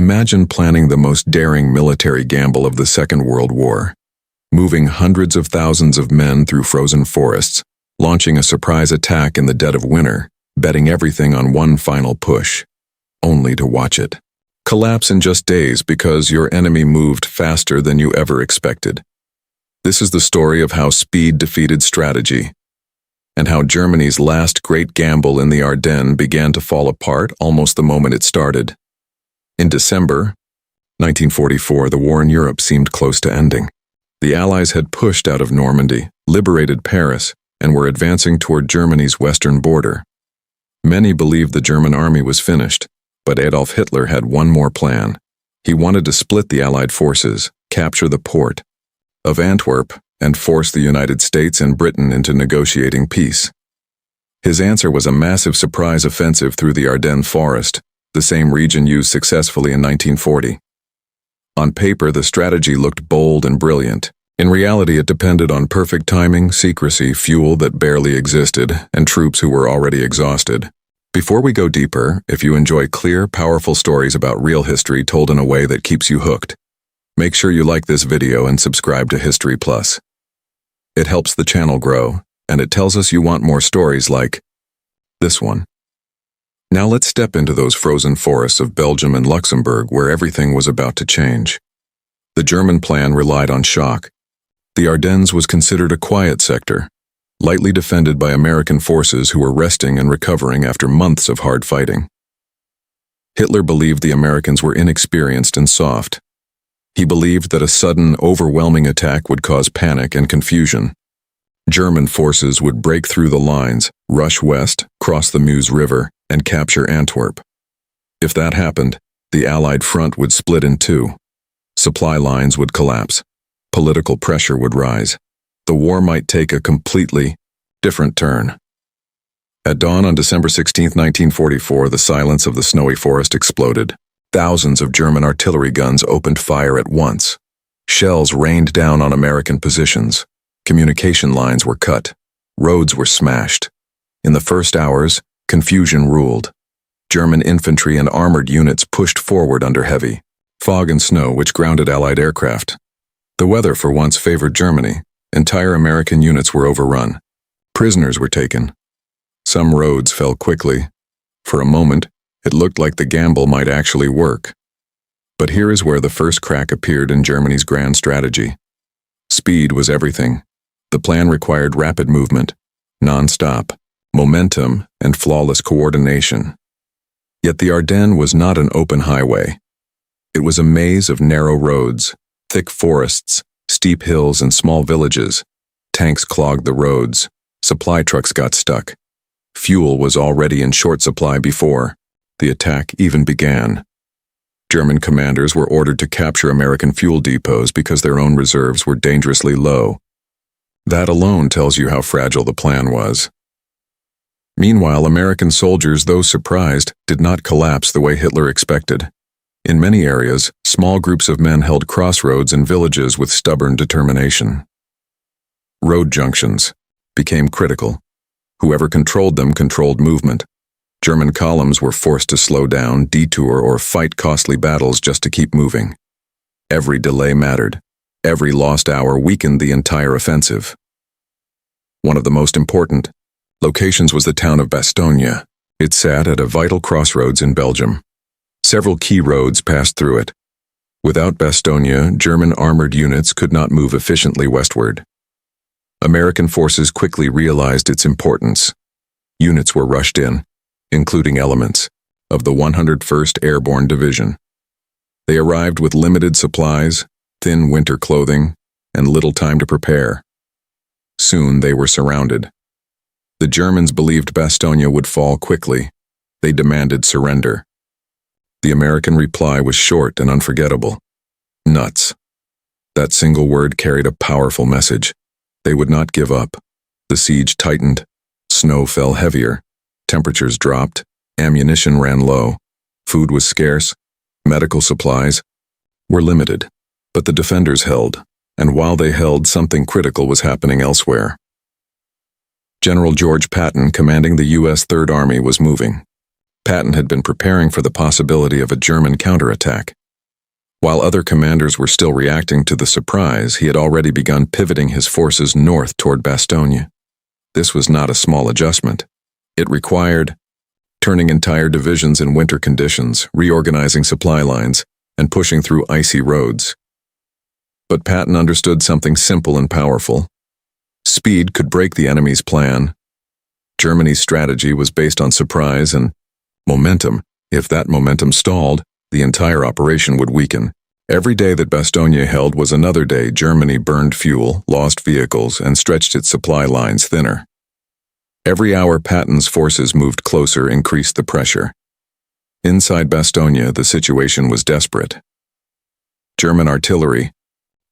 Imagine planning the most daring military gamble of the Second World War, moving hundreds of thousands of men through frozen forests, launching a surprise attack in the dead of winter, betting everything on one final push, only to watch it collapse in just days because your enemy moved faster than you ever expected. This is the story of how speed defeated strategy, and how Germany's last great gamble in the Ardennes began to fall apart almost the moment it started. In December 1944, the war in Europe seemed close to ending. The Allies had pushed out of Normandy, liberated Paris, and were advancing toward Germany's western border. Many believed the German army was finished, but Adolf Hitler had one more plan. He wanted to split the Allied forces, capture the port of Antwerp, and force the United States and Britain into negotiating peace. His answer was a massive surprise offensive through the Ardennes forest, the same region used successfully in 1940. On paper, the strategy looked bold and brilliant. In reality, it depended on perfect timing, secrecy, fuel that barely existed, and troops who were already exhausted. Before we go deeper, if you enjoy clear, powerful stories about real history told in a way that keeps you hooked, make sure you like this video and subscribe to History Plus. It helps the channel grow, and it tells us you want more stories like this one. Now let's step into those frozen forests of Belgium and Luxembourg where everything was about to change. The German plan relied on shock. The Ardennes was considered a quiet sector, lightly defended by American forces who were resting and recovering after months of hard fighting. Hitler believed the Americans were inexperienced and soft. He believed that a sudden, overwhelming attack would cause panic and confusion. German forces would break through the lines, rush west, cross the Meuse River, and capture Antwerp. If that happened, the Allied front would split in two. Supply lines would collapse. Political pressure would rise. The war might take a completely different turn. At dawn on December 16, 1944, the silence of the snowy forest exploded. Thousands of German artillery guns opened fire at once. Shells rained down on American positions. Communication lines were cut. Roads were smashed. In the first hours, confusion ruled. German infantry and armored units pushed forward under heavy fog and snow, which grounded Allied aircraft. The weather for once favored Germany. Entire American units were overrun. Prisoners were taken. Some roads fell quickly. For a moment, it looked like the gamble might actually work. But here is where the first crack appeared in Germany's grand strategy. Speed was everything. The plan required rapid movement, non-stop, momentum, and flawless coordination. Yet the Ardennes was not an open highway. It was a maze of narrow roads, thick forests, steep hills, and small villages. Tanks clogged the roads. Supply trucks got stuck. Fuel was already in short supply before the attack even began. German commanders were ordered to capture American fuel depots because their own reserves were dangerously low. That alone tells you how fragile the plan was. Meanwhile, American soldiers, though surprised, did not collapse the way Hitler expected. In many areas, small groups of men held crossroads in villages with stubborn determination. Road junctions became critical. Whoever controlled them controlled movement. German columns were forced to slow down, detour, or fight costly battles just to keep moving. Every delay mattered. Every lost hour weakened the entire offensive. One of the most important locations was the town of Bastogne. It sat at a vital crossroads in Belgium. Several key roads passed through it. Without Bastogne, German armored units could not move efficiently westward. American forces quickly realized its importance. Units were rushed in, including elements of the 101st Airborne Division. They arrived with limited supplies, thin winter clothing, and little time to prepare. Soon they were surrounded. The Germans believed Bastogne would fall quickly. They demanded surrender. The American reply was short and unforgettable. Nuts. That single word carried a powerful message. They would not give up. The siege tightened. Snow fell heavier. Temperatures dropped. Ammunition ran low. Food was scarce. Medical supplies were limited. But the defenders held, and while they held, something critical was happening elsewhere. General George Patton, commanding the U.S. Third Army, was moving. Patton had been preparing for the possibility of a German counterattack. While other commanders were still reacting to the surprise, he had already begun pivoting his forces north toward Bastogne. This was not a small adjustment. It required turning entire divisions in winter conditions, reorganizing supply lines, and pushing through icy roads. But Patton understood something simple and powerful. Speed could break the enemy's plan. Germany's strategy was based on surprise and momentum. If that momentum stalled, the entire operation would weaken. Every day that Bastogne held was another day Germany burned fuel, lost vehicles, and stretched its supply lines thinner. Every hour Patton's forces moved closer increased the pressure. Inside Bastogne, the situation was desperate. German artillery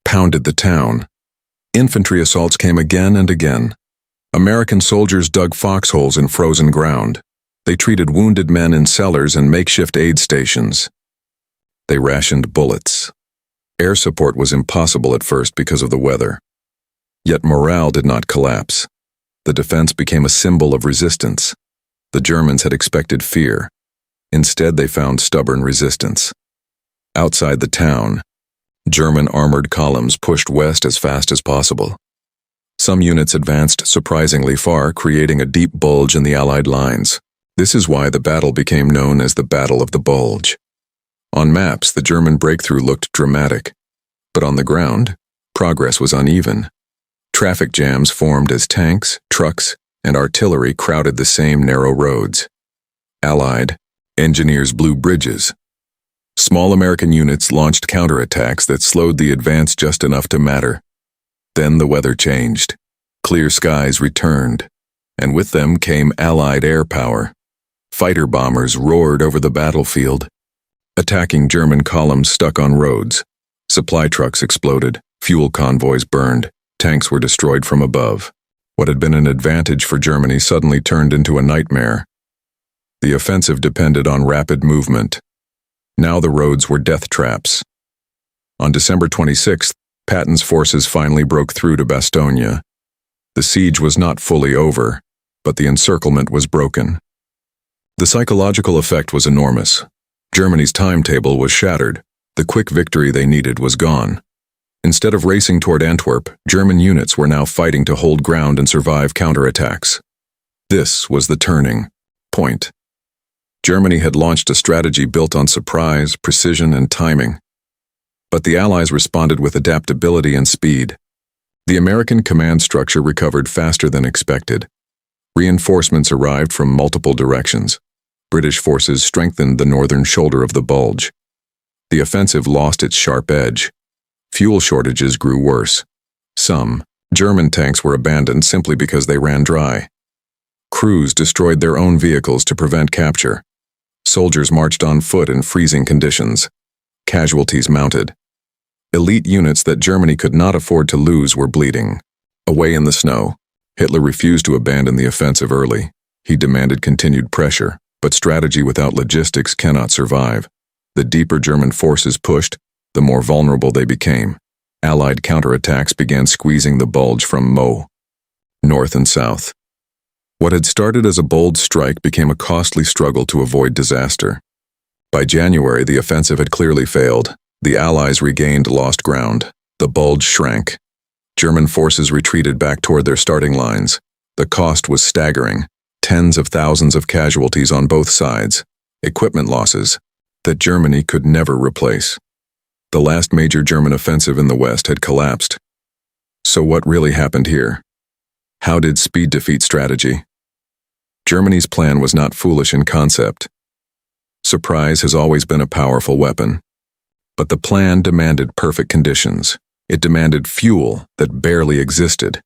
pounded the town. Infantry assaults came again and again. American soldiers dug foxholes in frozen ground. They treated wounded men in cellars and makeshift aid stations. They rationed bullets. Air support was impossible at first because of the weather. Yet morale did not collapse. The defense became a symbol of resistance. The Germans had expected fear. Instead, they found stubborn resistance. Outside the town, German armored columns pushed west as fast as possible. Some units advanced surprisingly far, creating a deep bulge in the Allied lines. This is why the battle became known as the Battle of the Bulge. On maps, the German breakthrough looked dramatic, but on the ground, progress was uneven. Traffic jams formed as tanks, trucks, and artillery crowded the same narrow roads. Allied engineers blew bridges. Small American units launched counterattacks that slowed the advance just enough to matter. Then the weather changed. Clear skies returned, and with them came Allied air power. Fighter bombers roared over the battlefield, attacking German columns stuck on roads. Supply trucks exploded, fuel convoys burned, tanks were destroyed from above. What had been an advantage for Germany suddenly turned into a nightmare. The offensive depended on rapid movement. Now the roads were death traps. On December 26th, Patton's forces finally broke through to Bastogne. The siege was not fully over, but the encirclement was broken. The psychological effect was enormous. Germany's timetable was shattered. The quick victory they needed was gone. Instead of racing toward Antwerp, German units were now fighting to hold ground and survive counterattacks. This was the turning point. Germany had launched a strategy built on surprise, precision, and timing. But the Allies responded with adaptability and speed. The American command structure recovered faster than expected. Reinforcements arrived from multiple directions. British forces strengthened the northern shoulder of the Bulge. The offensive lost its sharp edge. Fuel shortages grew worse. Some German tanks were abandoned simply because they ran dry. Crews destroyed their own vehicles to prevent capture. Soldiers marched on foot in freezing conditions. Casualties mounted. Elite units that Germany could not afford to lose were bleeding. Away in the snow, Hitler refused to abandon the offensive early. He demanded continued pressure, but strategy without logistics cannot survive. The deeper German forces pushed, the more vulnerable they became. Allied counterattacks began squeezing the Bulge from Meaux, north and south. What had started as a bold strike became a costly struggle to avoid disaster. By January, the offensive had clearly failed. The Allies regained lost ground. The Bulge shrank. German forces retreated back toward their starting lines. The cost was staggering. Tens of thousands of casualties on both sides. Equipment losses that Germany could never replace. The last major German offensive in the West had collapsed. So what really happened here? How did speed defeat strategy? Germany's plan was not foolish in concept. Surprise has always been a powerful weapon. But the plan demanded perfect conditions. It demanded fuel that barely existed.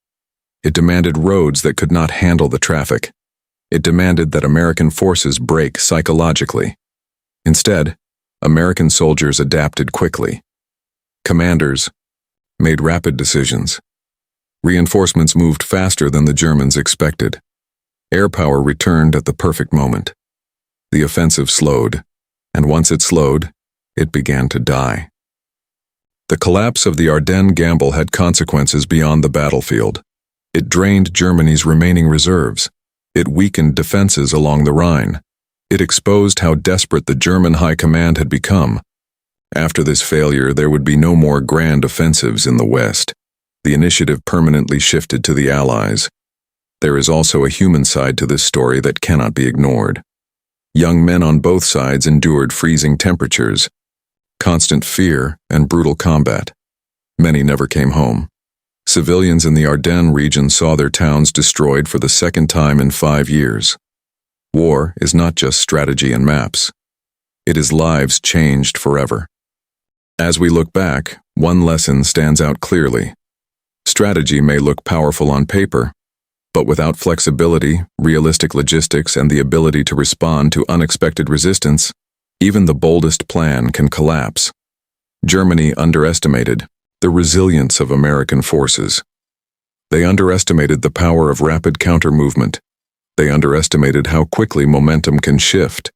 It demanded roads that could not handle the traffic. It demanded that American forces break psychologically. Instead, American soldiers adapted quickly. Commanders made rapid decisions. Reinforcements moved faster than the Germans expected. Air power returned at the perfect moment. The offensive slowed, and once it slowed, it began to die. The collapse of the Ardennes gamble had consequences beyond the battlefield. It drained Germany's remaining reserves. It weakened defenses along the Rhine. It exposed how desperate the German high command had become. After this failure, there would be no more grand offensives in the West. The initiative permanently shifted to the Allies. There is also a human side to this story that cannot be ignored. Young men on both sides endured freezing temperatures, constant fear, and brutal combat. Many never came home. Civilians in the Ardennes region saw their towns destroyed for the second time in 5 years. War is not just strategy and maps. It is lives changed forever. As we look back, one lesson stands out clearly. Strategy may look powerful on paper, but without flexibility, realistic logistics, and the ability to respond to unexpected resistance, even the boldest plan can collapse. Germany underestimated the resilience of American forces. They underestimated the power of rapid counter-movement. They underestimated how quickly momentum can shift.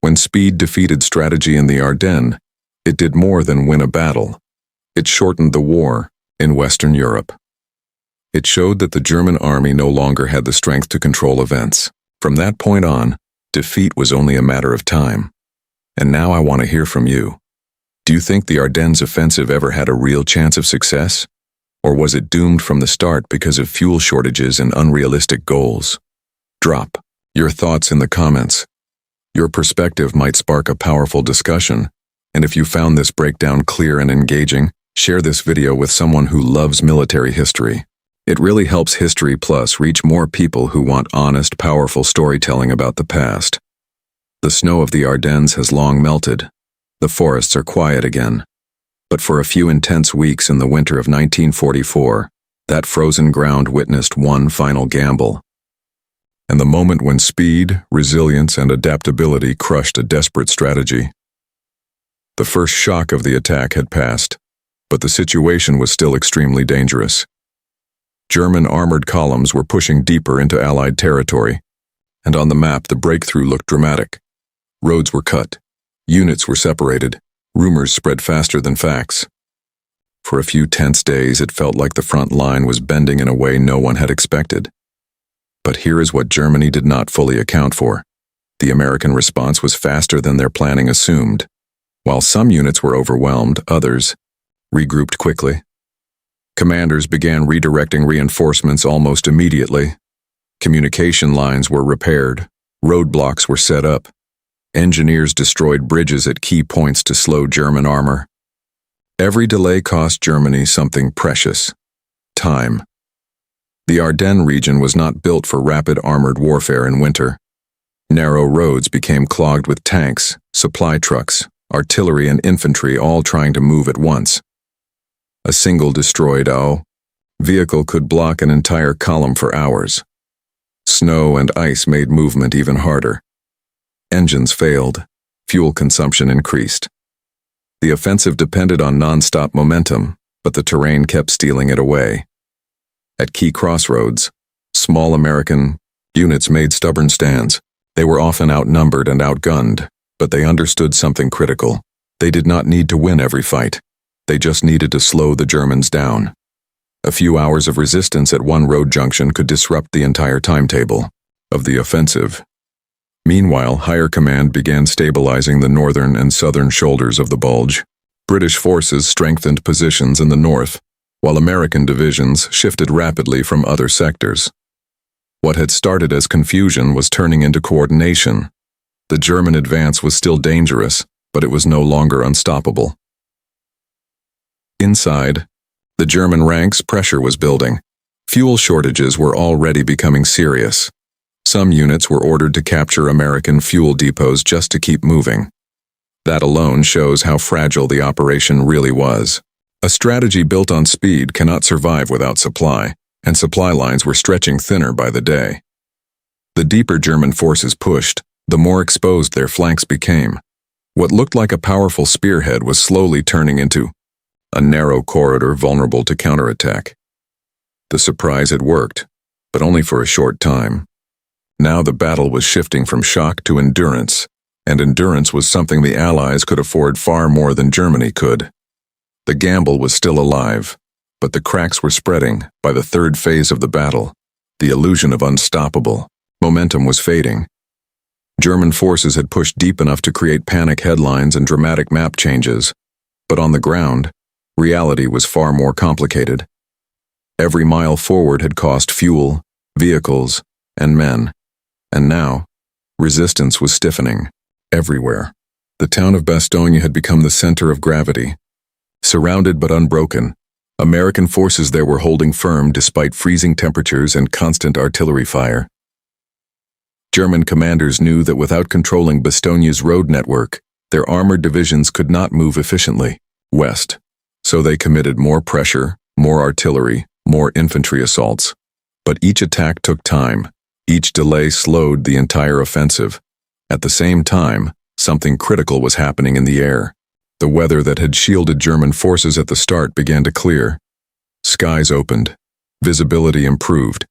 When speed defeated strategy in the Ardennes, it did more than win a battle. It shortened the war in Western Europe. It showed that the German army no longer had the strength to control events. From that point on, defeat was only a matter of time. And now I want to hear from you. Do you think the Ardennes Offensive ever had a real chance of success? Or was it doomed from the start because of fuel shortages and unrealistic goals? Drop your thoughts in the comments. Your perspective might spark a powerful discussion, and if you found this breakdown clear and engaging, share this video with someone who loves military history. It really helps History Plus reach more people who want honest, powerful storytelling about the past. The snow of the Ardennes has long melted. The forests are quiet again. But for a few intense weeks in the winter of 1944, that frozen ground witnessed one final gamble. And the moment when speed, resilience, and adaptability crushed a desperate strategy. The first shock of the attack had passed, but the situation was still extremely dangerous. German armored columns were pushing deeper into Allied territory, and on the map the breakthrough looked dramatic. Roads were cut, units were separated, rumors spread faster than facts. For a few tense days it felt like the front line was bending in a way no one had expected. But here is what Germany did not fully account for. The American response was faster than their planning assumed. While some units were overwhelmed, others regrouped quickly. Commanders began redirecting reinforcements almost immediately. Communication lines were repaired, roadblocks were set up. Engineers destroyed bridges at key points to slow German armor. Every delay cost Germany something precious: time. The Ardennes region was not built for rapid armored warfare in winter. Narrow roads became clogged with tanks, supply trucks, artillery, and infantry all trying to move at once. A single destroyed vehicle could block an entire column for hours. Snow and ice made movement even harder. Engines failed. Fuel consumption increased. The offensive depended on non-stop momentum, but the terrain kept stealing it away. At key crossroads, small American units made stubborn stands. They were often outnumbered and outgunned, but they understood something critical. They did not need to win every fight. They just needed to slow the Germans down. A few hours of resistance at one road junction could disrupt the entire timetable of the offensive. Meanwhile, higher command began stabilizing the northern and southern shoulders of the Bulge. British forces strengthened positions in the north, while American divisions shifted rapidly from other sectors. What had started as confusion was turning into coordination. The German advance was still dangerous, but it was no longer unstoppable. Inside the German ranks, pressure was building. Fuel shortages were already becoming serious. Some units were ordered to capture American fuel depots just to keep moving. That alone shows how fragile the operation really was. A strategy built on speed cannot survive without supply, and supply lines were stretching thinner by the day. The deeper German forces pushed, the more exposed their flanks became. What looked like a powerful spearhead was slowly turning into a narrow corridor vulnerable to counterattack. The surprise had worked, but only for a short time. Now the battle was shifting from shock to endurance, and endurance was something the Allies could afford far more than Germany could. The gamble was still alive, but the cracks were spreading. By the third phase of the battle, the illusion of unstoppable momentum was fading. German forces had pushed deep enough to create panic headlines and dramatic map changes, but on the ground, reality was far more complicated. Every mile forward had cost fuel, vehicles, and men, and now, resistance was stiffening everywhere. The town of Bastogne had become the center of gravity. Surrounded but unbroken, American forces there were holding firm despite freezing temperatures and constant artillery fire. German commanders knew that without controlling Bastogne's road network, their armored divisions could not move efficiently west, so they committed more pressure, more artillery, more infantry assaults. But each attack took time. Each delay slowed the entire offensive. At the same time, something critical was happening in the air. The weather that had shielded German forces at the start began to clear. Skies opened, visibility improved,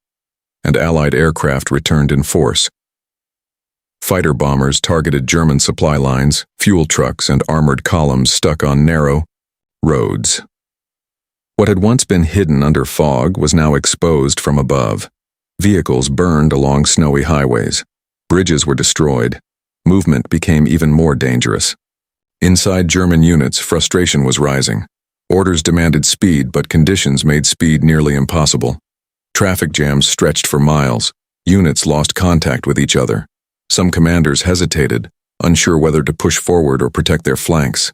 and Allied aircraft returned in force. Fighter bombers targeted German supply lines, fuel trucks, and armored columns stuck on narrow roads. What had once been hidden under fog was now exposed from above. Vehicles burned along snowy highways. Bridges were destroyed. Movement became even more dangerous. Inside German units, frustration was rising. Orders demanded speed, but conditions made speed nearly impossible. Traffic jams stretched for miles. Units lost contact with each other. Some commanders hesitated, unsure whether to push forward or protect their flanks.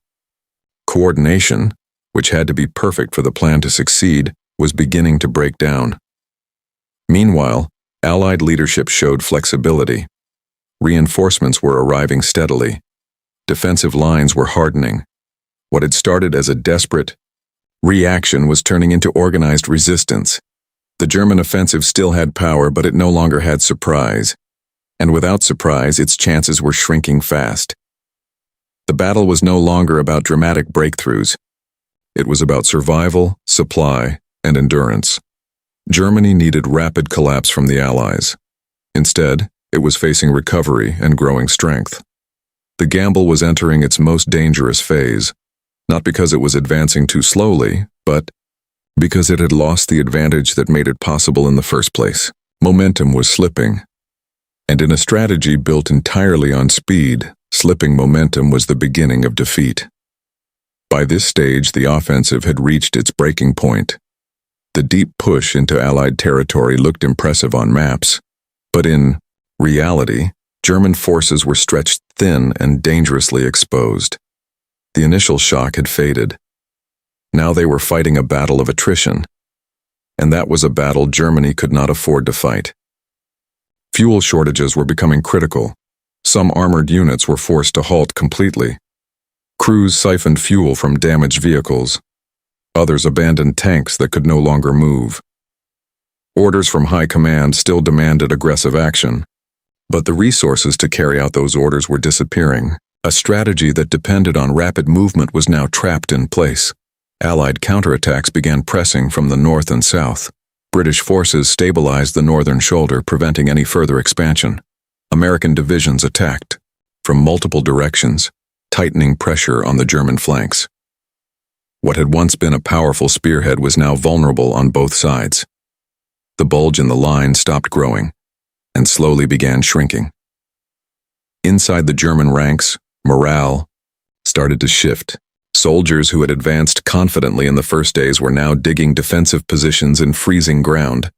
Coordination, which had to be perfect for the plan to succeed, was beginning to break down. Meanwhile, Allied leadership showed flexibility. Reinforcements were arriving steadily. Defensive lines were hardening. What had started as a desperate reaction was turning into organized resistance. The German offensive still had power, but it no longer had surprise. And without surprise, its chances were shrinking fast. The battle was no longer about dramatic breakthroughs. It was about survival, supply, and endurance. Germany needed rapid collapse from the Allies. Instead, it was facing recovery and growing strength. The gamble was entering its most dangerous phase, not because it was advancing too slowly, but because it had lost the advantage that made it possible in the first place. Momentum was slipping, and in a strategy built entirely on speed, slipping momentum was the beginning of defeat. By this stage, the offensive had reached its breaking point. The deep push into Allied territory looked impressive on maps, but in reality, German forces were stretched thin and dangerously exposed. The initial shock had faded. Now they were fighting a battle of attrition, and that was a battle Germany could not afford to fight. Fuel shortages were becoming critical. Some armored units were forced to halt completely. Crews siphoned fuel from damaged vehicles. Others abandoned tanks that could no longer move. Orders from high command still demanded aggressive action, but the resources to carry out those orders were disappearing. A strategy that depended on rapid movement was now trapped in place. Allied counterattacks began pressing from the north and south. British forces stabilized the northern shoulder, preventing any further expansion. American divisions attacked from multiple directions, tightening pressure on the German flanks. What had once been a powerful spearhead was now vulnerable on both sides. The bulge in the line stopped growing and slowly began shrinking. Inside the German ranks, morale started to shift. Soldiers who had advanced confidently in the first days were now digging defensive positions in freezing ground.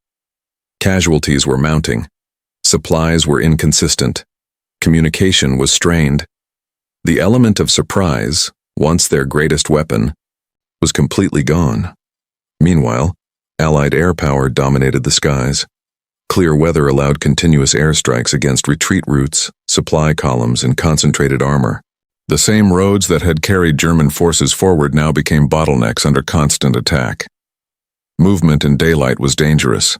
Casualties were mounting. Supplies were inconsistent. Communication was strained. The element of surprise, once their greatest weapon, was completely gone. Meanwhile, Allied air power dominated the skies. Clear weather allowed continuous airstrikes against retreat routes, supply columns, and concentrated armor. The same roads that had carried German forces forward now became bottlenecks under constant attack. Movement in daylight was dangerous.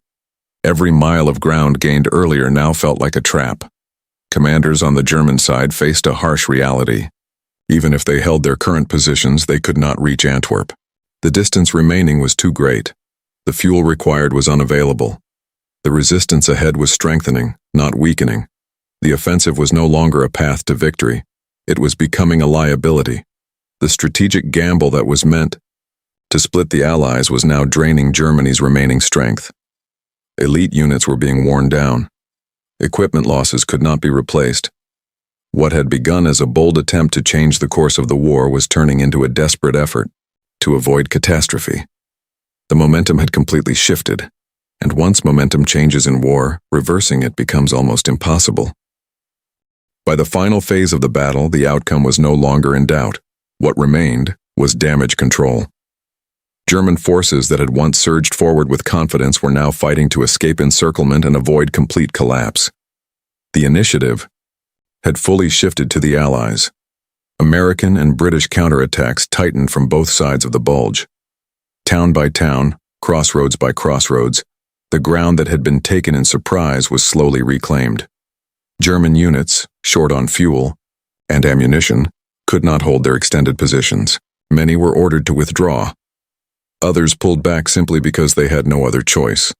Every mile of ground gained earlier now felt like a trap. Commanders on the German side faced a harsh reality. Even if they held their current positions, they could not reach Antwerp. The distance remaining was too great. The fuel required was unavailable. The resistance ahead was strengthening, not weakening. The offensive was no longer a path to victory. It was becoming a liability. The strategic gamble that was meant to split the Allies was now draining Germany's remaining strength. Elite units were being worn down. Equipment losses could not be replaced. What had begun as a bold attempt to change the course of the war was turning into a desperate effort to avoid catastrophe. The momentum had completely shifted, and once momentum changes in war, reversing it becomes almost impossible. By the final phase of the battle, the outcome was no longer in doubt. What remained was damage control. German forces that had once surged forward with confidence were now fighting to escape encirclement and avoid complete collapse. The initiative had fully shifted to the Allies. American and British counterattacks tightened from both sides of the Bulge. Town by town, crossroads by crossroads, the ground that had been taken in surprise was slowly reclaimed. German units, short on fuel and ammunition, could not hold their extended positions. Many were ordered to withdraw. Others pulled back simply because they had no other choice.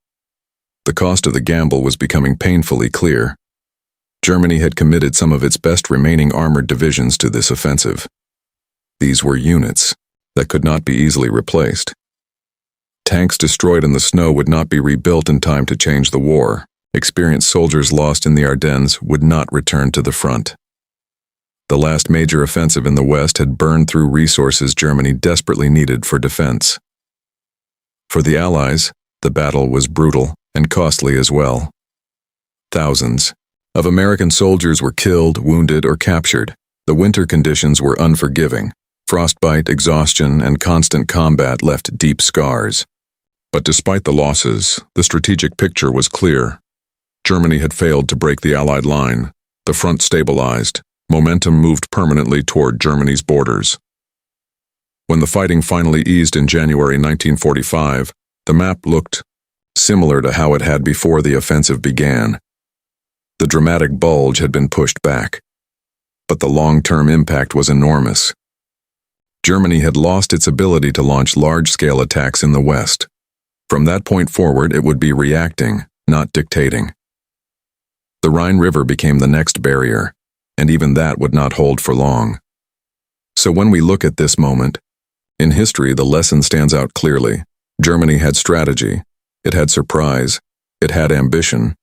The cost of the gamble was becoming painfully clear. Germany had committed some of its best remaining armored divisions to this offensive. These were units that could not be easily replaced. Tanks destroyed in the snow would not be rebuilt in time to change the war. Experienced soldiers lost in the Ardennes would not return to the front. The last major offensive in the West had burned through resources Germany desperately needed for defense. For the Allies, the battle was brutal and costly as well. Thousands of American soldiers were killed, wounded, or captured. The winter conditions were unforgiving. Frostbite, exhaustion, and constant combat left deep scars. But despite the losses, the strategic picture was clear. Germany had failed to break the Allied line. The front stabilized. Momentum moved permanently toward Germany's borders. When the fighting finally eased in January 1945, the map looked similar to how it had before the offensive began. The dramatic Bulge had been pushed back, but the long-term impact was enormous. Germany had lost its ability to launch large-scale attacks in the West. From that point forward, it would be reacting, not dictating. The Rhine River became the next barrier, and even that would not hold for long. So when we look at this moment, in history the lesson stands out clearly. Germany had strategy, it had surprise, it had ambition,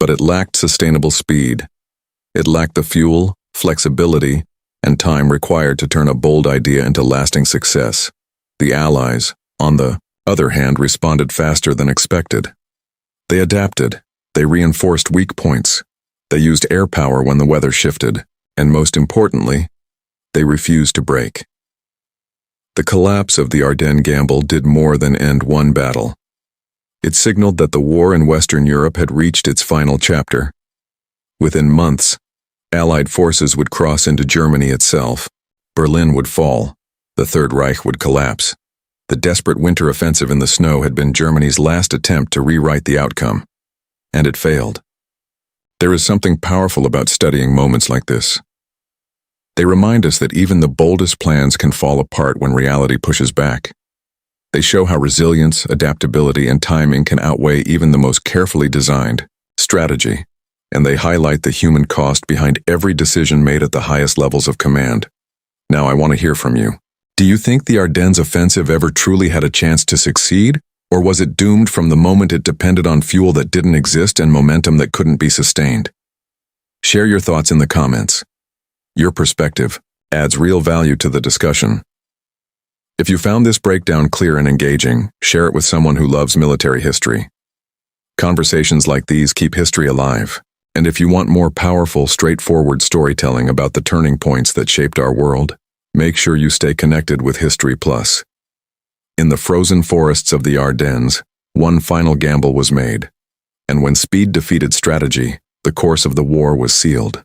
but it lacked sustainable speed. It lacked the fuel, flexibility, and time required to turn a bold idea into lasting success. The Allies, on the other hand, responded faster than expected. They adapted, they reinforced weak points, they used air power when the weather shifted, and most importantly, they refused to break. The collapse of the Ardennes gamble did more than end one battle. It signaled that the war in Western Europe had reached its final chapter. Within months, Allied forces would cross into Germany itself. Berlin would fall. The Third Reich would collapse. The desperate winter offensive in the snow had been Germany's last attempt to rewrite the outcome, and it failed. There is something powerful about studying moments like this. They remind us that even the boldest plans can fall apart when reality pushes back. They show how resilience, adaptability, and timing can outweigh even the most carefully designed strategy, and they highlight the human cost behind every decision made at the highest levels of command. Now I want to hear from you. Do you think the Ardennes offensive ever truly had a chance to succeed, or was it doomed from the moment it depended on fuel that didn't exist and momentum that couldn't be sustained? Share your thoughts in the comments. Your perspective adds real value to the discussion. If you found this breakdown clear and engaging, share it with someone who loves military history. Conversations like these keep history alive. And if you want more powerful, straightforward storytelling about the turning points that shaped our world, make sure you stay connected with History Plus. In the frozen forests of the Ardennes, one final gamble was made. And when speed defeated strategy, the course of the war was sealed.